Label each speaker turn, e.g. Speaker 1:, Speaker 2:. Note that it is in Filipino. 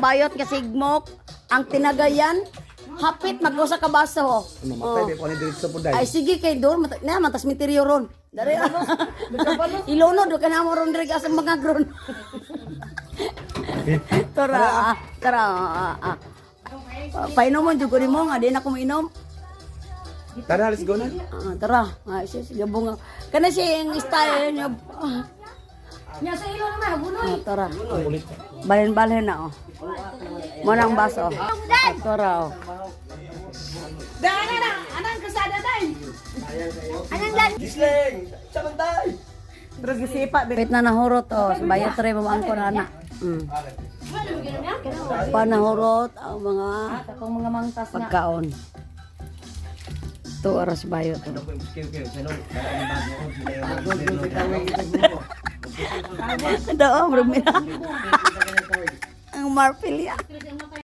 Speaker 1: ang bayot kasi igmok, ang tinagayan, hapit mag-usa ka baso.
Speaker 2: Mamatay ko ni diretso po dai.
Speaker 1: Ay sige kay doon, na matas misteryo ron. Dari Ilono do kana mo ron diri ka sa mga gron. Tara, tara. Painom mo jud ko nimo nga di na ko mainom.
Speaker 2: Tara, let's go na.
Speaker 1: Tara, sige bunga. Kana siya yung style niya.
Speaker 3: Nya sa ilo naman, bunoy.
Speaker 1: Tara. Balhin-balhin na oh. Mo nang baso. Tara oh.
Speaker 3: Anang kasada day. Anang lan.
Speaker 2: Gisling! Sabantay!
Speaker 1: Pero gisipa, bit na nahurot oh. Bayat rin mo ang kunana. Panahurot ang mga
Speaker 3: Katong mga mangtas nga.
Speaker 1: pagkaon. 2 oras bayot. Daw, ang marpilya.